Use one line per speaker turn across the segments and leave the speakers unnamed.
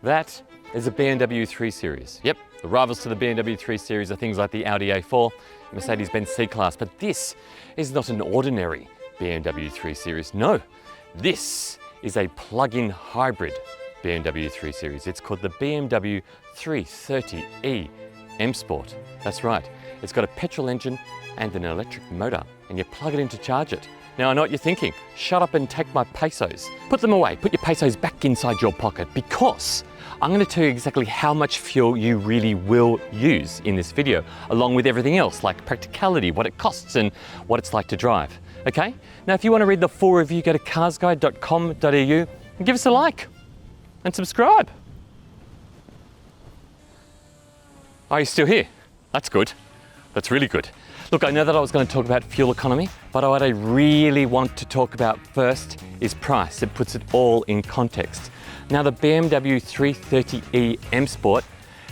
That is a BMW 3 Series. Yep, the rivals to the BMW 3 Series are things like the Audi A4, Mercedes-Benz C-Class, but this is not an ordinary BMW 3 Series. No, this is a plug-in hybrid BMW 3 Series. It's called the BMW 330e M Sport. That's right, it's got a petrol engine and an electric motor, and you plug it in to charge it. Now I know what you're thinking, shut up and take my pesos. Put them away, put your pesos back inside your pocket, because I'm going to tell you exactly how much fuel you really will use in this video, along with everything else like practicality, what it costs and what it's like to drive. Okay? Now if you want to read the full review, go to carsguide.com.au and give us a like and subscribe. Are you still here? That's good. That's really good. Look, I know that I was going to talk about fuel economy, but what I really want to talk about first is price. It puts it all in context. Now, the BMW 330e M Sport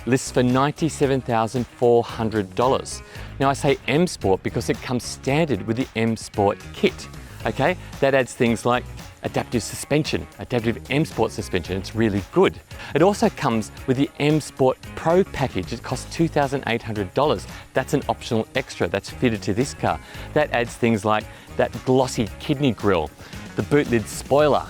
lists for $97,400. Now, I say M Sport because it comes standard with the M Sport kit, okay? That adds things like adaptive suspension, adaptive M Sport suspension. It's really good. It also comes with the M Sport Pro package. It costs $2,800. That's an optional extra that's fitted to this car. That adds things like that glossy kidney grille, the boot lid spoiler,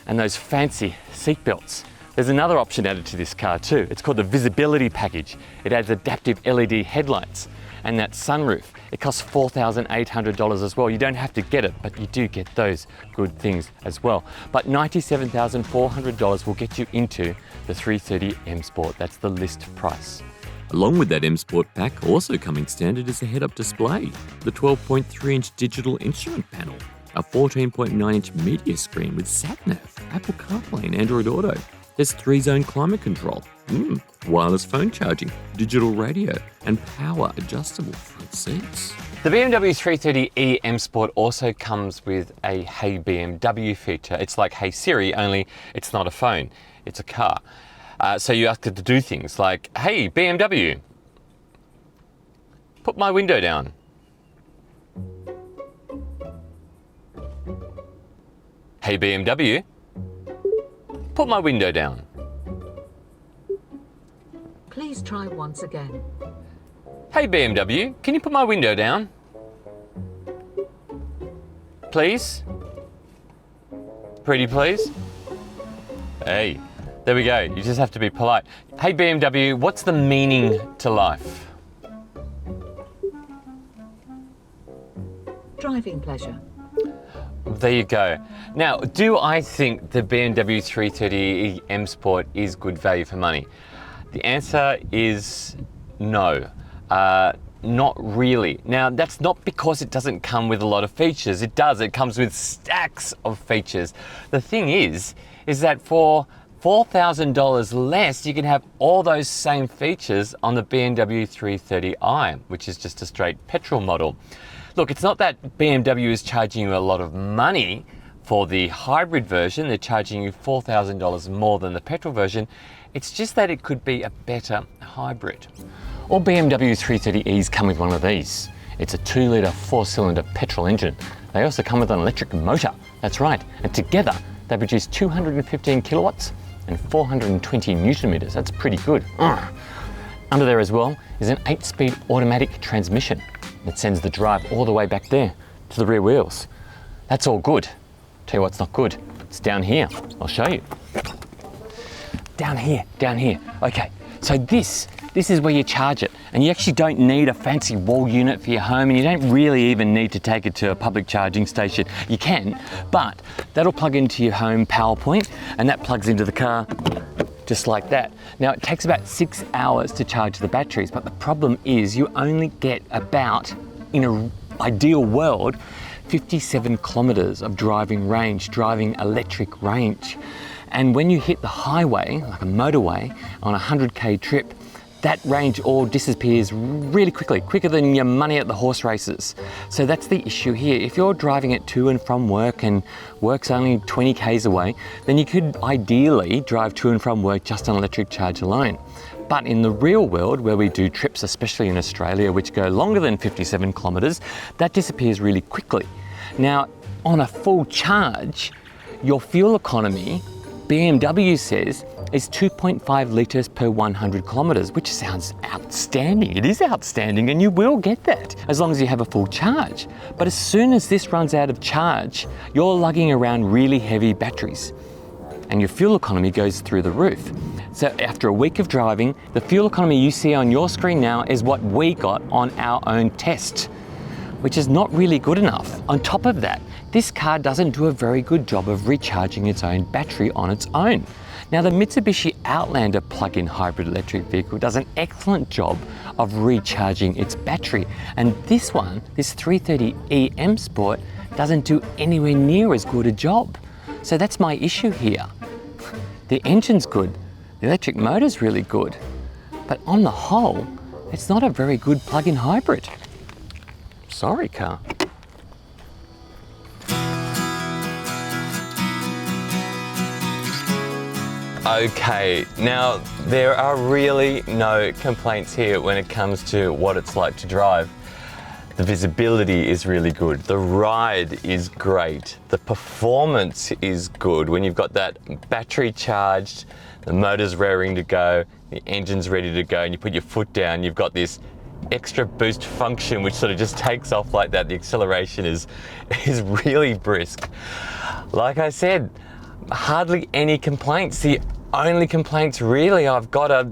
and those fancy seat belts. There's another option added to this car too. It's called the visibility package. It adds adaptive LED headlights and that sunroof. It costs $4,800 as well. You don't have to get it, but you do get those good things as well. But $97,400 will get you into the 330 M Sport. That's the list price.
Along with that M Sport pack, also coming standard is a head-up display, the 12.3-inch digital instrument panel, a 14.9-inch media screen with sat-nav, Apple CarPlay and Android Auto. There's 3-zone climate control, wireless phone charging, digital radio, and power adjustable front seats.
The BMW 330e M Sport also comes with a Hey BMW feature. It's like Hey Siri, only it's not a phone, it's a car. So you ask it to do things like, hey BMW, put my window down. Hey BMW, put my window down.
Please try once again.
Hey BMW, can you put my window down? Please? Pretty please? Hey, there we go. You just have to be polite. Hey BMW, what's the meaning to life?
Driving pleasure.
There you go. Now, do I think the BMW 330e M Sport is good value for money? The answer is no, not really. Now, that's not because it doesn't come with a lot of features. It does. It comes with stacks of features. The thing is that for $4,000 less, you can have all those same features on the BMW 330i, which is just a straight petrol model. Look, it's not that BMW is charging you a lot of money for the hybrid version. They're charging you $4,000 more than the petrol version. It's just that it could be a better hybrid. All BMW 330es come with one of these. It's a 2-litre 4-cylinder petrol engine. They also come with an electric motor. That's right. And together, they produce 215 kilowatts and 420 newton meters. That's pretty good. Under there as well is an 8-speed automatic transmission that sends the drive all the way back there to the rear wheels. That's all good. Tell you what's not good. It's down here. I'll show you. Down here. Okay, so this is where you charge it, and you actually don't need a fancy wall unit for your home, and you don't really even need to take it to a public charging station. You can, but that'll plug into your home power point, and that plugs into the car just like that. Now, it takes about 6 hours to charge the batteries, but the problem is you only get about, in an ideal world, 57 kilometers of driving electric range. And when you hit the highway, like a motorway, on a 100k trip, that range all disappears really quickly, quicker than your money at the horse races. So that's the issue here. If you're driving it to and from work and work's only 20 k's away, then you could ideally drive to and from work just on electric charge alone. But in the real world, where we do trips, especially in Australia, which go longer than 57 kilometers, that disappears really quickly. Now, on a full charge, your fuel economy BMW says is 2.5 litres per 100 kilometres, which sounds outstanding. It is outstanding, and you will get that as long as you have a full charge. But as soon as this runs out of charge, you're lugging around really heavy batteries and your fuel economy goes through the roof. So after a week of driving, the fuel economy you see on your screen now is what we got on our own test, which is not really good enough. On top of that, this car doesn't do a very good job of recharging its own battery on its own. Now, the Mitsubishi Outlander plug-in hybrid electric vehicle does an excellent job of recharging its battery, and this one, this 330e M Sport, doesn't do anywhere near as good a job. So that's my issue here. The engine's good, the electric motor's really good, but on the whole, it's not a very good plug-in hybrid. Sorry, car. Okay, now there are really no complaints here when it comes to what it's like to drive. The visibility is really good, the ride is great, the performance is good. When you've got that battery charged, the motor's raring to go, the engine's ready to go, and you put your foot down, you've got this extra boost function which sort of just takes off like that. The acceleration is really brisk. Like I said, hardly any complaints. The only complaints really I've got are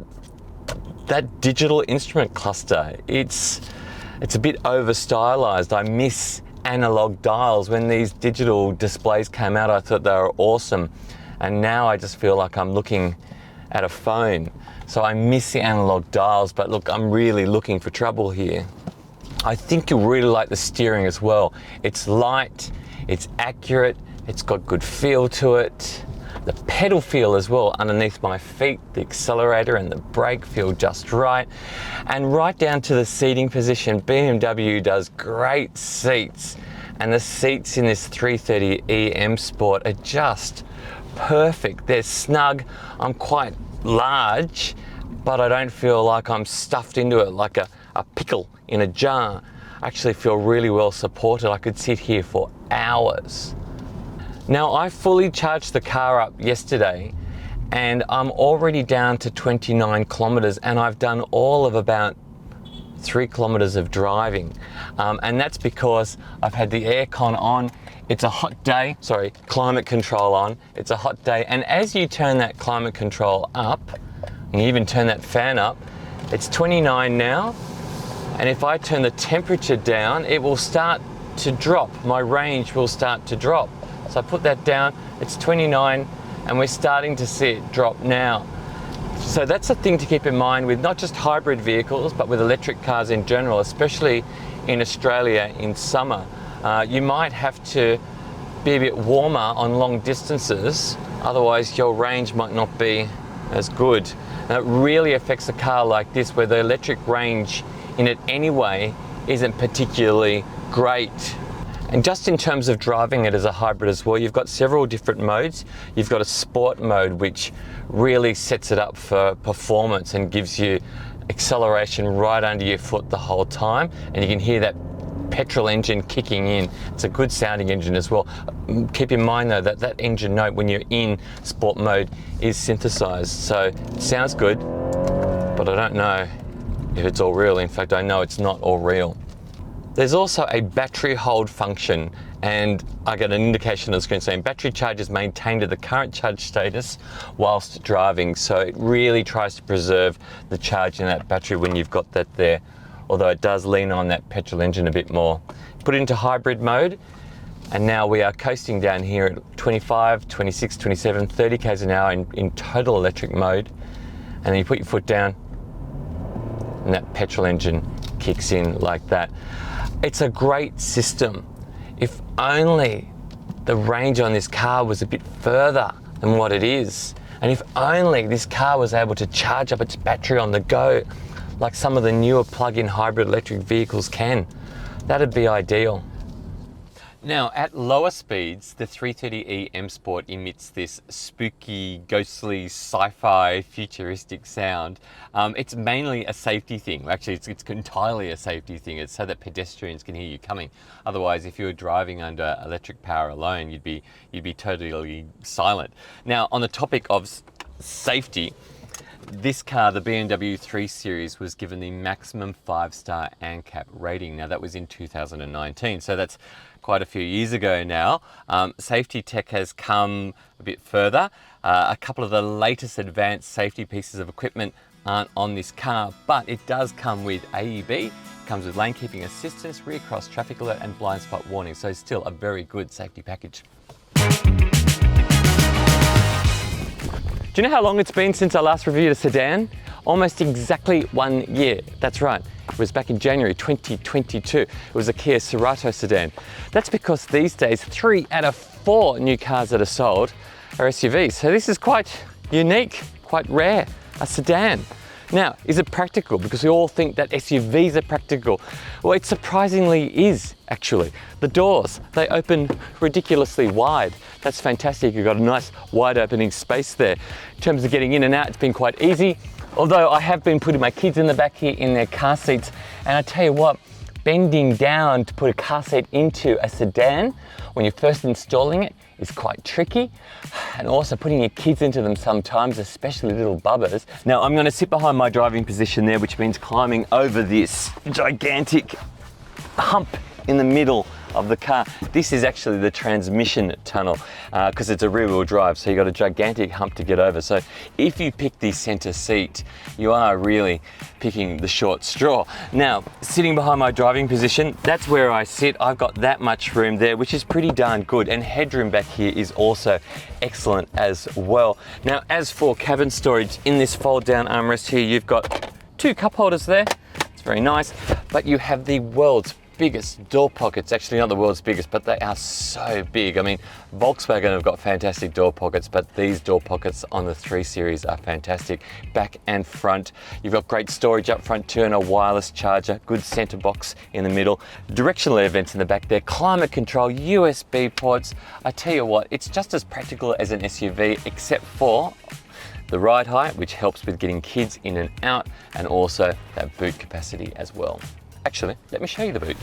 that digital instrument cluster. It's a bit over stylized. I miss analog dials. When these digital displays came out, I thought they were awesome, and now I just feel like I'm looking at a phone. So I miss the analog dials, but look, I'm really looking for trouble here. I think you'll really like the steering as well. It's light, it's accurate, it's got good feel to it. The pedal feel as well underneath my feet, the accelerator and the brake feel just right. And right down to the seating position, BMW does great seats. And the seats in this 330e M Sport are just perfect. They're snug. I'm quite large, but I don't feel like I'm stuffed into it like a pickle in a jar. I actually feel really well supported. I could sit here for hours. Now, I fully charged the car up yesterday and I'm already down to 29 kilometers, and I've done all of about 3 kilometers of driving. And that's because I've had the aircon on. It's a hot day, sorry, climate control on. It's a hot day. And as you turn that climate control up, and you even turn that fan up, it's 29 now. And if I turn the temperature down, it will start to drop. My range will start to drop. So I put that down, it's 29, and we're starting to see it drop now. So that's a thing to keep in mind with not just hybrid vehicles, but with electric cars in general, especially in Australia in summer. You might have to be a bit warmer on long distances, otherwise your range might not be as good. And it really affects a car like this, where the electric range in it anyway isn't particularly great. And just in terms of driving it as a hybrid as well, you've got several different modes. You've got a sport mode, which really sets it up for performance and gives you acceleration right under your foot the whole time. And you can hear that petrol engine kicking in. It's a good sounding engine as well. Keep in mind though that that engine note when you're in sport mode is synthesized. So it sounds good, but I don't know if it's all real. In fact, I know it's not all real. There's also a battery hold function, and I get an indication on the screen saying battery charge is maintained at the current charge status whilst driving. So it really tries to preserve the charge in that battery when you've got that there, although it does lean on that petrol engine a bit more. Put it into hybrid mode, and now we are coasting down here at 25, 26, 27, 30 k's an hour in total electric mode. And then you put your foot down and that petrol engine kicks in like that. It's a great system. If only the range on this car was a bit further than what it is, and if only this car was able to charge up its battery on the go like some of the newer plug-in hybrid electric vehicles can, that'd be ideal. Now, at lower speeds, the 330e M Sport emits this spooky, ghostly, sci-fi, futuristic sound. It's mainly a safety thing. Actually, it's entirely a safety thing. It's so that pedestrians can hear you coming. Otherwise, if you were driving under electric power alone, you'd be totally silent. Now, on the topic of safety, this car, the BMW 3 Series, was given the maximum 5-star ANCAP rating. Now, that was in 2019, so that's quite a few years ago now. Safety tech has come a bit further. A couple of the latest advanced safety pieces of equipment aren't on this car, but it does come with AEB. It comes with lane keeping assistance, rear cross traffic alert, and blind spot warning, so it's still a very good safety package. Do you know how long it's been since I last reviewed a sedan? Almost exactly 1 year. That's right. It was back in January 2022. It was a Kia Cerato sedan. That's because these days 3 out of 4 new cars that are sold are SUVs. So this is quite unique, quite rare, a sedan. Now, is it practical? Because we all think that SUVs are practical. Well, it surprisingly is, actually. The doors, they open ridiculously wide. That's fantastic. You've got a nice wide opening space there. In terms of getting in and out, it's been quite easy. Although I have been putting my kids in the back here in their car seats, and I tell you what, bending down to put a car seat into a sedan when you're first installing it is quite tricky. And also putting your kids into them sometimes, especially little bubbers. Now I'm gonna sit behind my driving position there, which means climbing over this gigantic hump in the middle of the car. This is actually the transmission tunnel because it's a rear wheel drive, so you've got a gigantic hump to get over. So if you pick the center seat, you are really picking the short straw. Now, sitting behind my driving position, that's where I sit. I've got that much room there, which is pretty darn good. And headroom back here is also excellent as well. Now, as for cabin storage, in this fold down armrest here, you've got 2 cup holders there. It's very nice, but you have the world's biggest door pockets. Actually not the world's biggest, but they are so big. I mean, Volkswagen have got fantastic door pockets, but these door pockets on the 3 Series are fantastic. Back and front, you've got great storage up front too, and a wireless charger, good center box in the middle, directional air vents in the back there, climate control, USB ports. I tell you what, it's just as practical as an SUV, except for the ride height, which helps with getting kids in and out, and also that boot capacity as well. Actually, let me show you the boot.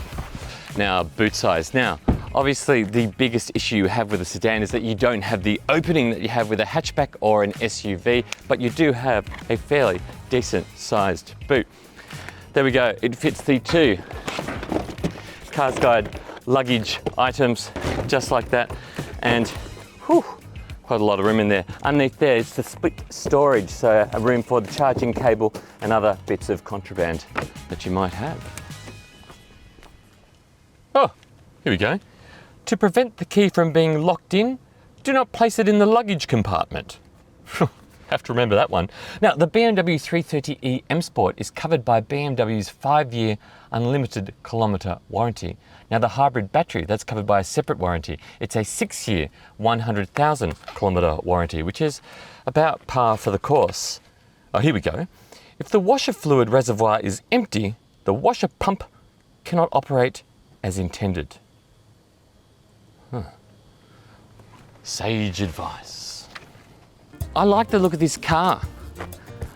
Now, boot size. Now, obviously the biggest issue you have with a sedan is that you don't have the opening that you have with a hatchback or an SUV, but you do have a fairly decent sized boot. There we go. It fits the 2 CarsGuide luggage items just like that. And whew, quite a lot of room in there. Underneath there is the split storage, so a room for the charging cable and other bits of contraband that you might have. Oh, here we go. To prevent the key from being locked in, do not place it in the luggage compartment. Have to remember that one. Now, the BMW 330e M Sport is covered by BMW's 5-year unlimited kilometre warranty. Now, the hybrid battery, that's covered by a separate warranty. It's a 6-year, 100,000 kilometre warranty, which is about par for the course. Oh, here we go. If the washer fluid reservoir is empty, the washer pump cannot operate as intended. Sage advice. I like the look of this car.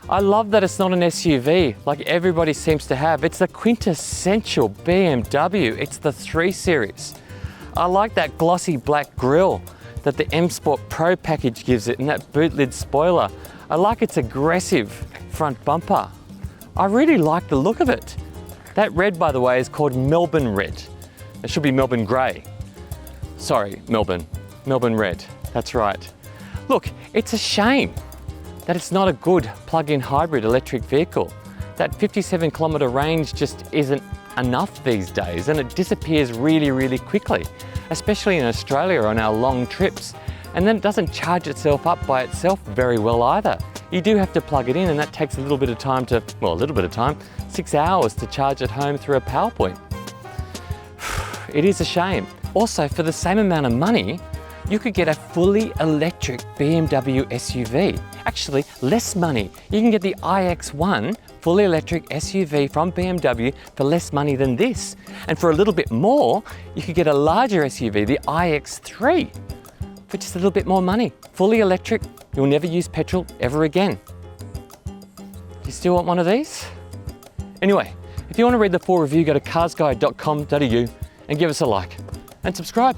I love that it's not an SUV like everybody seems to have. It's the quintessential BMW. It's the 3 Series. I like that glossy black grille that the M Sport Pro package gives it, and that boot lid spoiler. I like its aggressive front bumper. I really like the look of it. That red, by the way, is called Melbourne Red. It should be Melbourne Grey. Sorry, Melbourne Red. That's right. Look, it's a shame that it's not a good plug-in hybrid electric vehicle. That 57 kilometre range just isn't enough these days, and it disappears really, really quickly, especially in Australia on our long trips. And then it doesn't charge itself up by itself very well either. You do have to plug it in, and that takes a little bit of time 6 hours to charge at home through a PowerPoint. It is a shame. Also, for the same amount of money, you could get a fully electric BMW SUV. Actually, less money. You can get the iX1 fully electric SUV from BMW for less money than this. And for a little bit more, you could get a larger SUV, the iX3, for just a little bit more money. Fully electric, you'll never use petrol ever again. Do you still want one of these? Anyway, if you want to read the full review, go to carsguide.com.au and give us a like and subscribe.